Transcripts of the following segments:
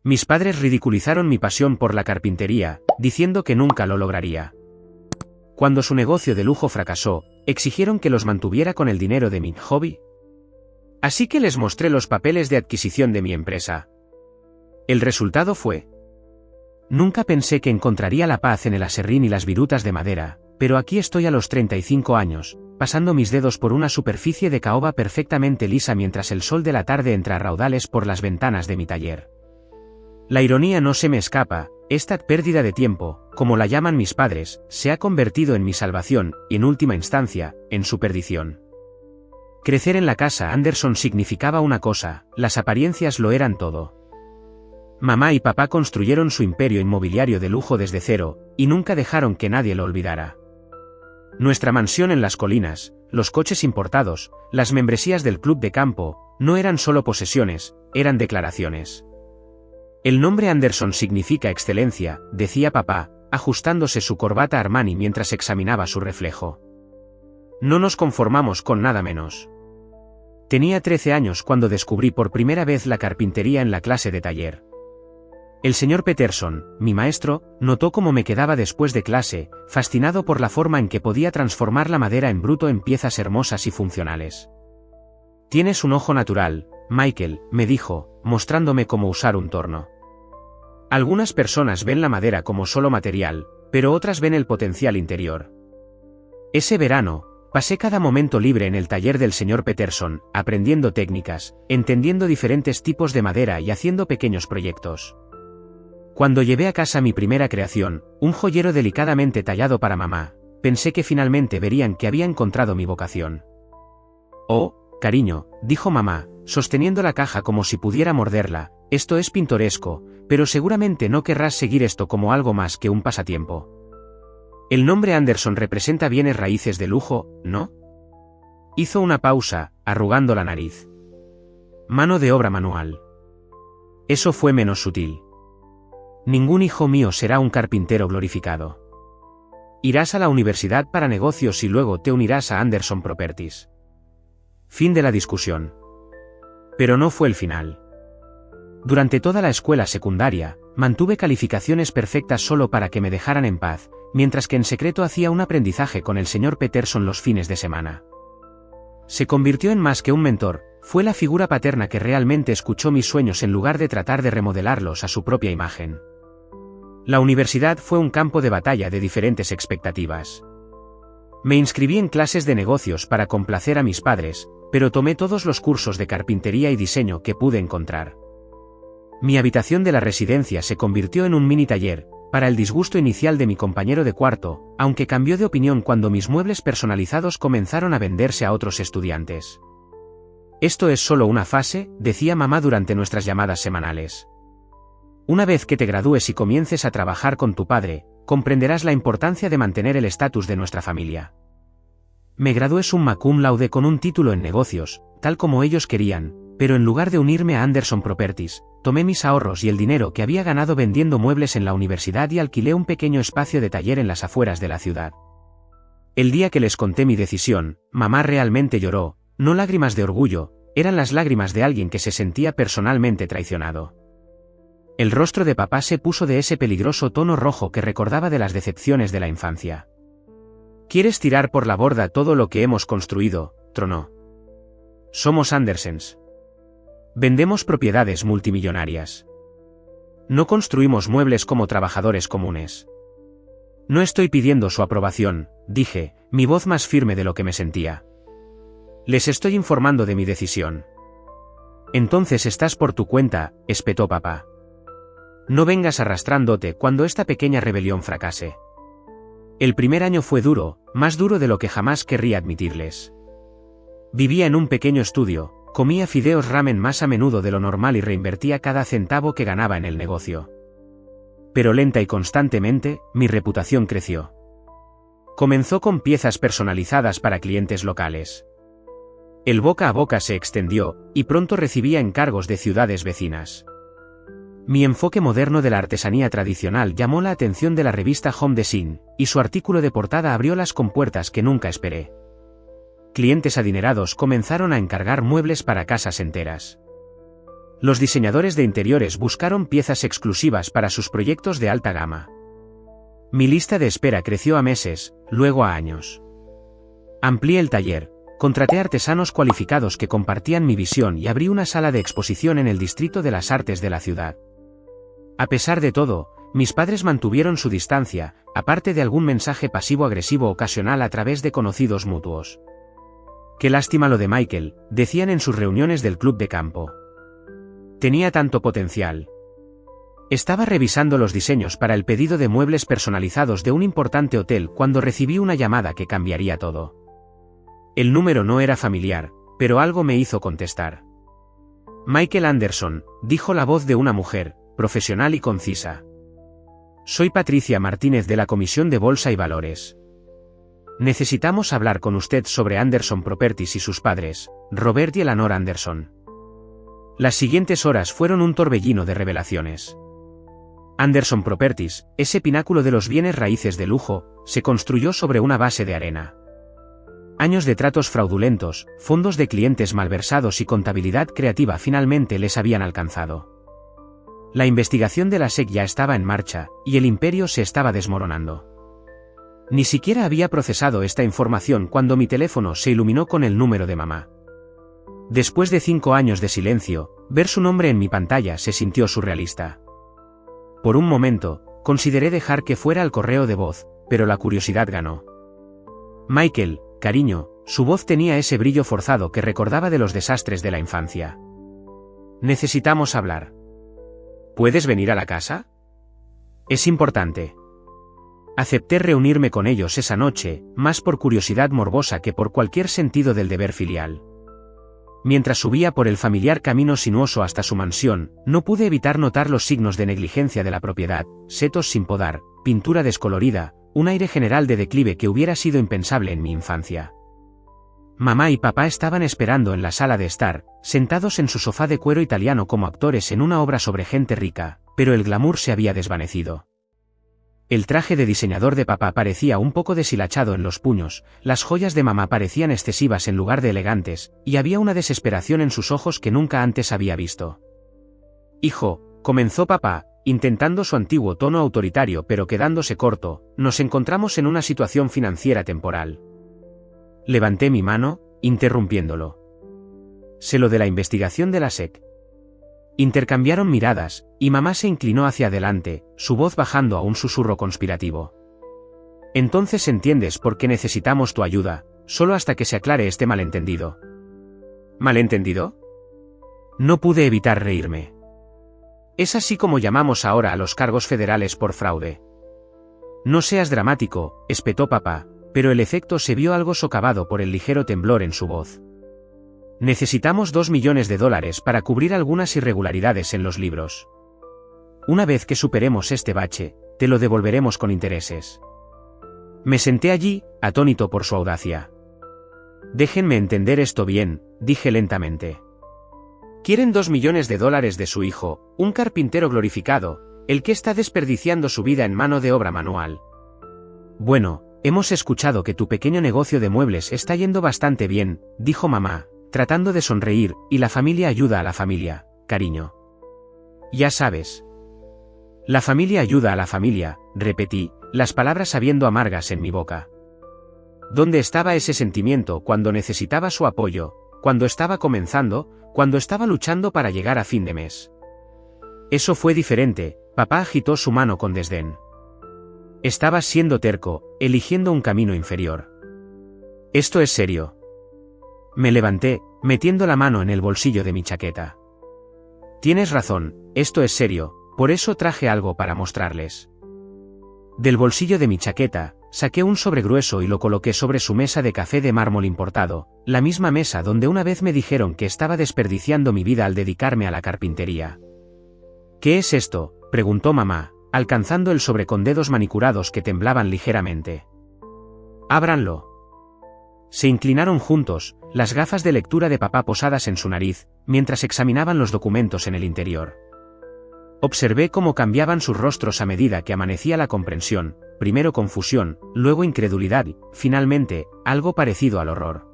Mis padres ridiculizaron mi pasión por la carpintería, diciendo que nunca lo lograría. Cuando su negocio de lujo fracasó, exigieron que los mantuviera con el dinero de mi hobby. Así que les mostré los papeles de adquisición de mi empresa. El resultado fue: nunca pensé que encontraría la paz en el aserrín y las virutas de madera, pero aquí estoy a los 35 años, pasando mis dedos por una superficie de caoba perfectamente lisa mientras el sol de la tarde entra a raudales por las ventanas de mi taller. La ironía no se me escapa, esta pérdida de tiempo, como la llaman mis padres, se ha convertido en mi salvación, y en última instancia, en su perdición. Crecer en la casa Anderson significaba una cosa, las apariencias lo eran todo. Mamá y papá construyeron su imperio inmobiliario de lujo desde cero, y nunca dejaron que nadie lo olvidara. Nuestra mansión en las colinas, los coches importados, las membresías del club de campo, no eran solo posesiones, eran declaraciones. El nombre Anderson significa excelencia, decía papá, ajustándose su corbata Armani mientras examinaba su reflejo. No nos conformamos con nada menos. Tenía 13 años cuando descubrí por primera vez la carpintería en la clase de taller. El señor Peterson, mi maestro, notó cómo me quedaba después de clase, fascinado por la forma en que podía transformar la madera en bruto en piezas hermosas y funcionales. «Tienes un ojo natural, Michael», me dijo, mostrándome cómo usar un torno. Algunas personas ven la madera como solo material, pero otras ven el potencial interior. Ese verano, pasé cada momento libre en el taller del señor Peterson, aprendiendo técnicas, entendiendo diferentes tipos de madera y haciendo pequeños proyectos. Cuando llevé a casa mi primera creación, un joyero delicadamente tallado para mamá, pensé que finalmente verían que había encontrado mi vocación. «Oh, cariño», dijo mamá, sosteniendo la caja como si pudiera morderla, «esto es pintoresco, pero seguramente no querrás seguir esto como algo más que un pasatiempo. El nombre Anderson representa bienes raíces de lujo, ¿no?». Hizo una pausa, arrugando la nariz. «Mano de obra manual». Eso fue menos sutil. «Ningún hijo mío será un carpintero glorificado. Irás a la universidad para negocios y luego te unirás a Anderson Properties». Fin de la discusión. Pero no fue el final. Durante toda la escuela secundaria, mantuve calificaciones perfectas solo para que me dejaran en paz, mientras que en secreto hacía un aprendizaje con el señor Peterson los fines de semana. Se convirtió en más que un mentor, fue la figura paterna que realmente escuchó mis sueños en lugar de tratar de remodelarlos a su propia imagen. La universidad fue un campo de batalla de diferentes expectativas. Me inscribí en clases de negocios para complacer a mis padres, pero tomé todos los cursos de carpintería y diseño que pude encontrar. Mi habitación de la residencia se convirtió en un mini taller, para el disgusto inicial de mi compañero de cuarto, aunque cambió de opinión cuando mis muebles personalizados comenzaron a venderse a otros estudiantes. «Esto es solo una fase», decía mamá durante nuestras llamadas semanales. «Una vez que te gradúes y comiences a trabajar con tu padre, comprenderás la importancia de mantener el estatus de nuestra familia». Me gradué summa cum laude con un título en negocios, tal como ellos querían, pero en lugar de unirme a Anderson Properties, tomé mis ahorros y el dinero que había ganado vendiendo muebles en la universidad y alquilé un pequeño espacio de taller en las afueras de la ciudad. El día que les conté mi decisión, mamá realmente lloró, no lágrimas de orgullo, eran las lágrimas de alguien que se sentía personalmente traicionado. El rostro de papá se puso de ese peligroso tono rojo que recordaba de las decepciones de la infancia. «¿Quieres tirar por la borda todo lo que hemos construido?», tronó. «Somos Andersons. Vendemos propiedades multimillonarias. No construimos muebles como trabajadores comunes». «No estoy pidiendo su aprobación», dije, mi voz más firme de lo que me sentía. «Les estoy informando de mi decisión». «Entonces estás por tu cuenta», espetó papá. «No vengas arrastrándote cuando esta pequeña rebelión fracase». El primer año fue duro, más duro de lo que jamás querría admitirles. Vivía en un pequeño estudio, comía fideos ramen más a menudo de lo normal y reinvertía cada centavo que ganaba en el negocio. Pero lenta y constantemente, mi reputación creció. Comenzó con piezas personalizadas para clientes locales. El boca a boca se extendió, y pronto recibía encargos de ciudades vecinas. Mi enfoque moderno de la artesanía tradicional llamó la atención de la revista Home Design, y su artículo de portada abrió las compuertas que nunca esperé. Clientes adinerados comenzaron a encargar muebles para casas enteras. Los diseñadores de interiores buscaron piezas exclusivas para sus proyectos de alta gama. Mi lista de espera creció a meses, luego a años. Amplié el taller, contraté artesanos cualificados que compartían mi visión y abrí una sala de exposición en el Distrito de las Artes de la ciudad. A pesar de todo, mis padres mantuvieron su distancia, aparte de algún mensaje pasivo-agresivo ocasional a través de conocidos mutuos. Qué lástima lo de Michael, decían en sus reuniones del club de campo. Tenía tanto potencial. Estaba revisando los diseños para el pedido de muebles personalizados de un importante hotel cuando recibí una llamada que cambiaría todo. El número no era familiar, pero algo me hizo contestar. Michael Anderson, dijo la voz de una mujer, profesional y concisa. Soy Patricia Martínez de la Comisión de Bolsa y Valores. Necesitamos hablar con usted sobre Anderson Properties y sus padres, Robert y Eleanor Anderson. Las siguientes horas fueron un torbellino de revelaciones. Anderson Properties, ese pináculo de los bienes raíces de lujo, se construyó sobre una base de arena. Años de tratos fraudulentos, fondos de clientes malversados y contabilidad creativa finalmente les habían alcanzado. La investigación de la SEC ya estaba en marcha, y el imperio se estaba desmoronando. Ni siquiera había procesado esta información cuando mi teléfono se iluminó con el número de mamá. Después de 5 años de silencio, ver su nombre en mi pantalla se sintió surrealista. Por un momento, consideré dejar que fuera el correo de voz, pero la curiosidad ganó. Michael, cariño, su voz tenía ese brillo forzado que recordaba de los desastres de la infancia. Necesitamos hablar. ¿Puedes venir a la casa? Es importante. Acepté reunirme con ellos esa noche, más por curiosidad morbosa que por cualquier sentido del deber filial. Mientras subía por el familiar camino sinuoso hasta su mansión, no pude evitar notar los signos de negligencia de la propiedad, setos sin podar, pintura descolorida, un aire general de declive que hubiera sido impensable en mi infancia. Mamá y papá estaban esperando en la sala de estar, sentados en su sofá de cuero italiano como actores en una obra sobre gente rica, pero el glamour se había desvanecido. El traje de diseñador de papá parecía un poco deshilachado en los puños, las joyas de mamá parecían excesivas en lugar de elegantes, y había una desesperación en sus ojos que nunca antes había visto. Hijo, comenzó papá, intentando su antiguo tono autoritario pero quedándose corto, nos encontramos en una situación financiera temporal. Levanté mi mano, interrumpiéndolo. Sé lo de la investigación de la SEC. Intercambiaron miradas, y mamá se inclinó hacia adelante, su voz bajando a un susurro conspirativo. Entonces entiendes por qué necesitamos tu ayuda, solo hasta que se aclare este malentendido. ¿Malentendido? No pude evitar reírme. Es así como llamamos ahora a los cargos federales por fraude. No seas dramático, espetó papá, pero el efecto se vio algo socavado por el ligero temblor en su voz. Necesitamos $2 millones para cubrir algunas irregularidades en los libros. Una vez que superemos este bache, te lo devolveremos con intereses. Me senté allí, atónito por su audacia. Déjenme entender esto bien, dije lentamente. Quieren $2 millones de su hijo, un carpintero glorificado, el que está desperdiciando su vida en mano de obra manual. Bueno, hemos escuchado que tu pequeño negocio de muebles está yendo bastante bien, dijo mamá, tratando de sonreír, y la familia ayuda a la familia, cariño. Ya sabes. La familia ayuda a la familia, repetí, las palabras sabiendo amargas en mi boca. ¿Dónde estaba ese sentimiento cuando necesitaba su apoyo, cuando estaba comenzando, cuando estaba luchando para llegar a fin de mes? Eso fue diferente, papá agitó su mano con desdén. Estabas siendo terco, eligiendo un camino inferior. Esto es serio. Me levanté, metiendo la mano en el bolsillo de mi chaqueta. Tienes razón, esto es serio, por eso traje algo para mostrarles. Del bolsillo de mi chaqueta, saqué un sobre grueso y lo coloqué sobre su mesa de café de mármol importado, la misma mesa donde una vez me dijeron que estaba desperdiciando mi vida al dedicarme a la carpintería. ¿Qué es esto?, preguntó mamá, alcanzando el sobre con dedos manicurados que temblaban ligeramente. Ábranlo. Se inclinaron juntos, las gafas de lectura de papá posadas en su nariz, mientras examinaban los documentos en el interior. Observé cómo cambiaban sus rostros a medida que amanecía la comprensión, primero confusión, luego incredulidad y, finalmente, algo parecido al horror.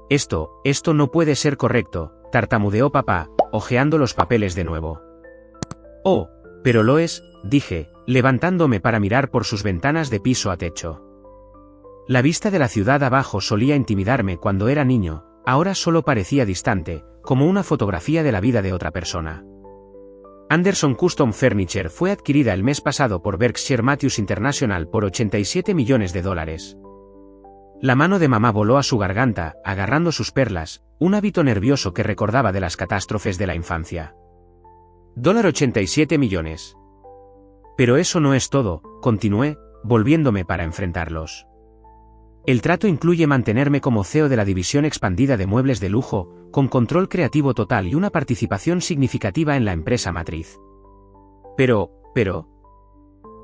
Esto no puede ser correcto, tartamudeó papá, hojeando los papeles de nuevo. Oh, pero lo es, dije, levantándome para mirar por sus ventanas de piso a techo. La vista de la ciudad abajo solía intimidarme cuando era niño, ahora solo parecía distante, como una fotografía de la vida de otra persona. Anderson Custom Furniture fue adquirida el mes pasado por Berkshire Matthews International por $87 millones. La mano de mamá voló a su garganta, agarrando sus perlas, un hábito nervioso que recordaba de las catástrofes de la infancia. $87 millones. Pero eso no es todo, continué, volviéndome para enfrentarlos. El trato incluye mantenerme como CEO de la división expandida de muebles de lujo, con control creativo total y una participación significativa en la empresa matriz. Pero...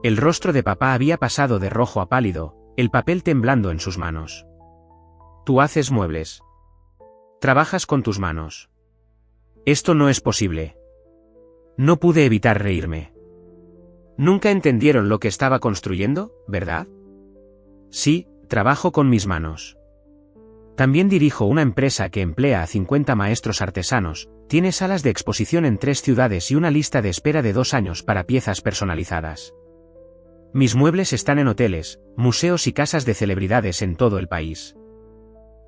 El rostro de papá había pasado de rojo a pálido, el papel temblando en sus manos. Tú haces muebles. Trabajas con tus manos. Esto no es posible. No pude evitar reírme. ¿Nunca entendieron lo que estaba construyendo, verdad? Sí, trabajo con mis manos. También dirijo una empresa que emplea a 50 maestros artesanos, tiene salas de exposición en 3 ciudades y una lista de espera de 2 años para piezas personalizadas. Mis muebles están en hoteles, museos y casas de celebridades en todo el país.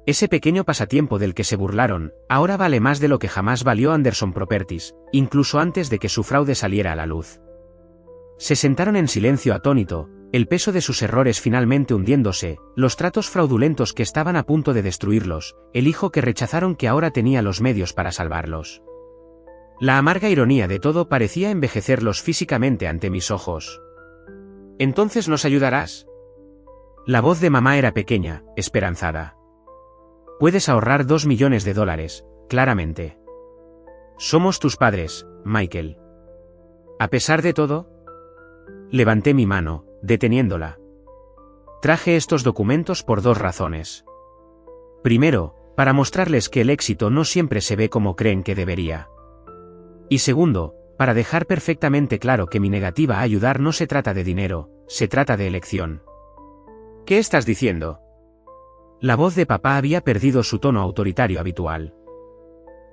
Ese pequeño pasatiempo del que se burlaron, ahora vale más de lo que jamás valió Anderson Properties, incluso antes de que su fraude saliera a la luz. Se sentaron en silencio atónito, el peso de sus errores finalmente hundiéndose, los tratos fraudulentos que estaban a punto de destruirlos, el hijo que rechazaron que ahora tenía los medios para salvarlos. La amarga ironía de todo parecía envejecerlos físicamente ante mis ojos. ¿Entonces nos ayudarás? La voz de mamá era pequeña, esperanzada. Puedes ahorrar $2 millones, claramente. Somos tus padres, Michael. A pesar de todo, levanté mi mano, deteniéndola. Traje estos documentos por 2 razones. Primero, para mostrarles que el éxito no siempre se ve como creen que debería. Y segundo, para dejar perfectamente claro que mi negativa a ayudar no se trata de dinero, se trata de elección. ¿Qué estás diciendo? La voz de papá había perdido su tono autoritario habitual.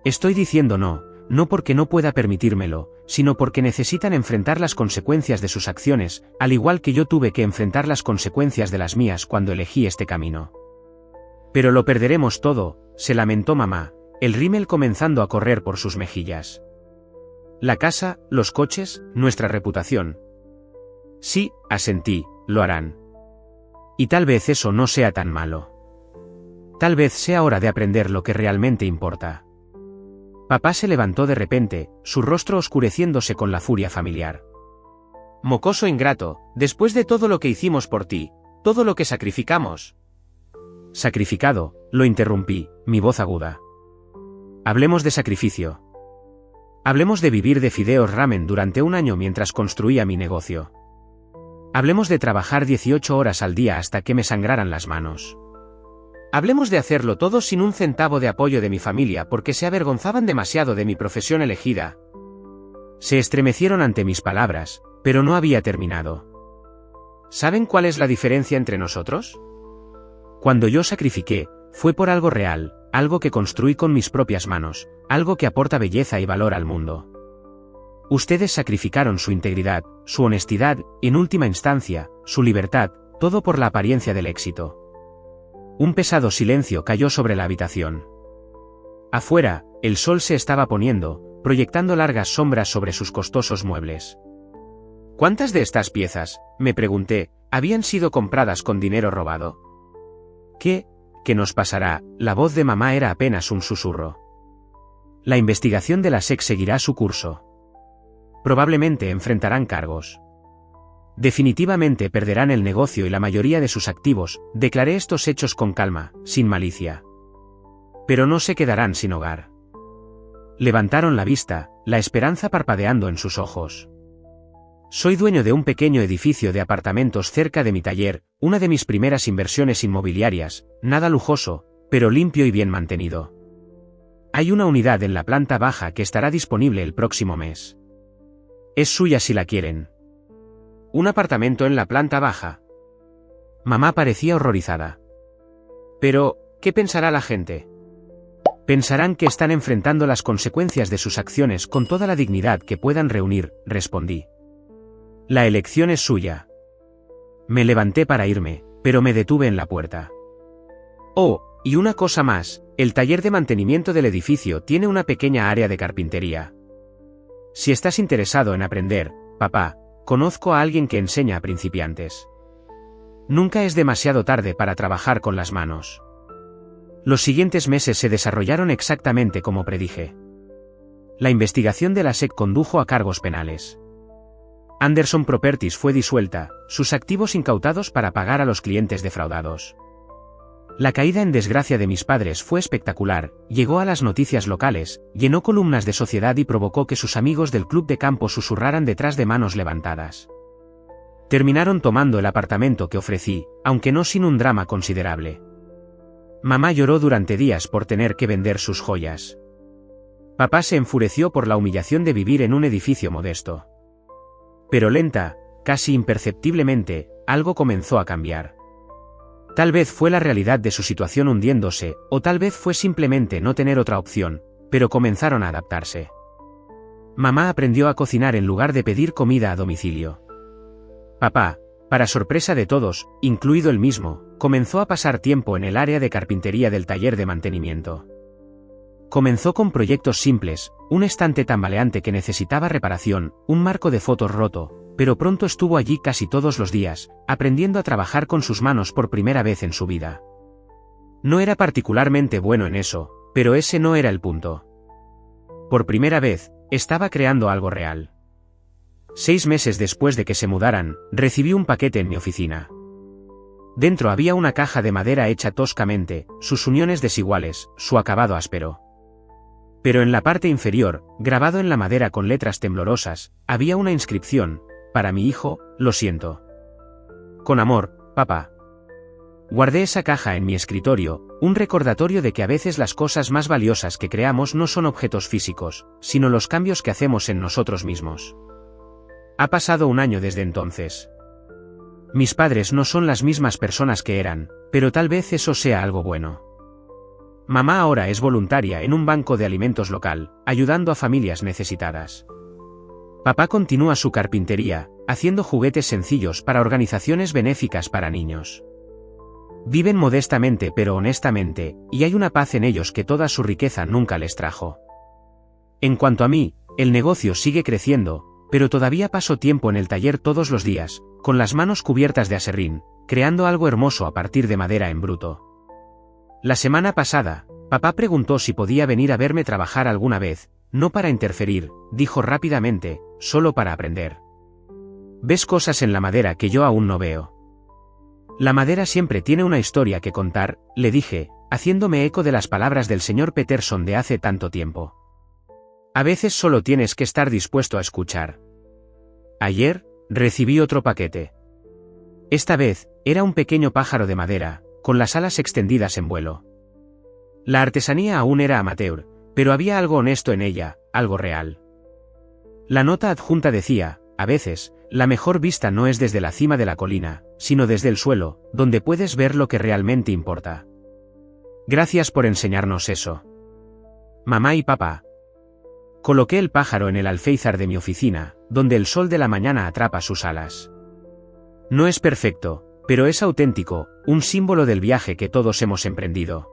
Estoy diciendo no porque no pueda permitírmelo, sino porque necesitan enfrentar las consecuencias de sus acciones, al igual que yo tuve que enfrentar las consecuencias de las mías cuando elegí este camino. Pero lo perderemos todo, se lamentó mamá, el rímel comenzando a correr por sus mejillas. La casa, los coches, nuestra reputación. Sí, asentí, lo harán. Y tal vez eso no sea tan malo. Tal vez sea hora de aprender lo que realmente importa. Papá se levantó de repente, su rostro oscureciéndose con la furia familiar. Mocoso ingrato, después de todo lo que hicimos por ti, todo lo que sacrificamos. Sacrificado, lo interrumpí, mi voz aguda. Hablemos de sacrificio. Hablemos de vivir de fideos ramen durante 1 año mientras construía mi negocio. Hablemos de trabajar 18 horas al día hasta que me sangraran las manos. Hablemos de hacerlo todo sin un centavo de apoyo de mi familia porque se avergonzaban demasiado de mi profesión elegida. Se estremecieron ante mis palabras, pero no había terminado. ¿Saben cuál es la diferencia entre nosotros? Cuando yo sacrifiqué, fue por algo real, algo que construí con mis propias manos, algo que aporta belleza y valor al mundo. Ustedes sacrificaron su integridad, su honestidad, en última instancia, su libertad, todo por la apariencia del éxito. Un pesado silencio cayó sobre la habitación. Afuera, el sol se estaba poniendo, proyectando largas sombras sobre sus costosos muebles. ¿Cuántas de estas piezas, me pregunté, habían sido compradas con dinero robado? ¿Qué nos pasará? La voz de mamá era apenas un susurro. La investigación de la SEC seguirá su curso. Probablemente enfrentarán cargos. Definitivamente perderán el negocio y la mayoría de sus activos, declaré estos hechos con calma, sin malicia. Pero no se quedarán sin hogar. Levantaron la vista, la esperanza parpadeando en sus ojos. Soy dueño de un pequeño edificio de apartamentos cerca de mi taller, una de mis primeras inversiones inmobiliarias, nada lujoso, pero limpio y bien mantenido. Hay una unidad en la planta baja que estará disponible el próximo mes. Es suya si la quieren. ¿Un apartamento en la planta baja? Mamá parecía horrorizada. Pero, ¿qué pensará la gente? Pensarán que están enfrentando las consecuencias de sus acciones con toda la dignidad que puedan reunir, respondí. La elección es suya. Me levanté para irme, pero me detuve en la puerta. Oh, y una cosa más, el taller de mantenimiento del edificio tiene una pequeña área de carpintería. Si estás interesado en aprender, papá, conozco a alguien que enseña a principiantes. Nunca es demasiado tarde para trabajar con las manos. Los siguientes meses se desarrollaron exactamente como predije. La investigación de la SEC condujo a cargos penales. Anderson Properties fue disuelta, sus activos incautados para pagar a los clientes defraudados. La caída en desgracia de mis padres fue espectacular, llegó a las noticias locales, llenó columnas de sociedad y provocó que sus amigos del club de campo susurraran detrás de manos levantadas. Terminaron tomando el apartamento que ofrecí, aunque no sin un drama considerable. Mamá lloró durante días por tener que vender sus joyas. Papá se enfureció por la humillación de vivir en un edificio modesto. Pero lenta, casi imperceptiblemente, algo comenzó a cambiar. Tal vez fue la realidad de su situación hundiéndose, o tal vez fue simplemente no tener otra opción, pero comenzaron a adaptarse. Mamá aprendió a cocinar en lugar de pedir comida a domicilio. Papá, para sorpresa de todos, incluido él mismo, comenzó a pasar tiempo en el área de carpintería del taller de mantenimiento. Comenzó con proyectos simples, un estante tambaleante que necesitaba reparación, un marco de fotos roto, pero pronto estuvo allí casi todos los días, aprendiendo a trabajar con sus manos por primera vez en su vida. No era particularmente bueno en eso, pero ese no era el punto. Por primera vez, estaba creando algo real. 6 meses después de que se mudaran, recibí un paquete en mi oficina. Dentro había una caja de madera hecha toscamente, sus uniones desiguales, su acabado áspero. Pero en la parte inferior, grabado en la madera con letras temblorosas, había una inscripción: para mi hijo, lo siento. Con amor, papá. Guardé esa caja en mi escritorio, un recordatorio de que a veces las cosas más valiosas que creamos no son objetos físicos, sino los cambios que hacemos en nosotros mismos. Ha pasado un año desde entonces. Mis padres no son las mismas personas que eran, pero tal vez eso sea algo bueno. Mamá ahora es voluntaria en un banco de alimentos local, ayudando a familias necesitadas. Papá continúa su carpintería, haciendo juguetes sencillos para organizaciones benéficas para niños. Viven modestamente pero honestamente, y hay una paz en ellos que toda su riqueza nunca les trajo. En cuanto a mí, el negocio sigue creciendo, pero todavía paso tiempo en el taller todos los días, con las manos cubiertas de aserrín, creando algo hermoso a partir de madera en bruto. La semana pasada, papá preguntó si podía venir a verme trabajar alguna vez, no para interferir, dijo rápidamente, solo para aprender. Ves cosas en la madera que yo aún no veo. La madera siempre tiene una historia que contar, le dije, haciéndome eco de las palabras del señor Peterson de hace tanto tiempo. A veces solo tienes que estar dispuesto a escuchar. Ayer, recibí otro paquete. Esta vez, era un pequeño pájaro de madera, con las alas extendidas en vuelo. La artesanía aún era amateur, pero había algo honesto en ella, algo real. La nota adjunta decía: a veces, la mejor vista no es desde la cima de la colina, sino desde el suelo, donde puedes ver lo que realmente importa. Gracias por enseñarnos eso. Mamá y papá. Coloqué el pájaro en el alféizar de mi oficina, donde el sol de la mañana atrapa sus alas. No es perfecto, pero es auténtico, un símbolo del viaje que todos hemos emprendido.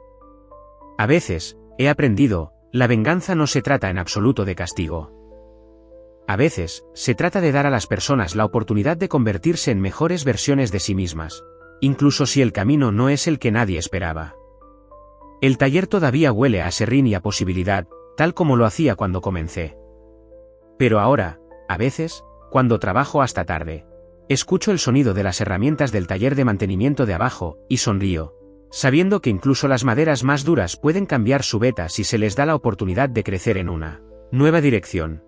A veces, he aprendido, la venganza no se trata en absoluto de castigo. A veces, se trata de dar a las personas la oportunidad de convertirse en mejores versiones de sí mismas, incluso si el camino no es el que nadie esperaba. El taller todavía huele a aserrín y a posibilidad, tal como lo hacía cuando comencé. Pero ahora, a veces, cuando trabajo hasta tarde, escucho el sonido de las herramientas del taller de mantenimiento de abajo, y sonrío, sabiendo que incluso las maderas más duras pueden cambiar su beta si se les da la oportunidad de crecer en una nueva dirección.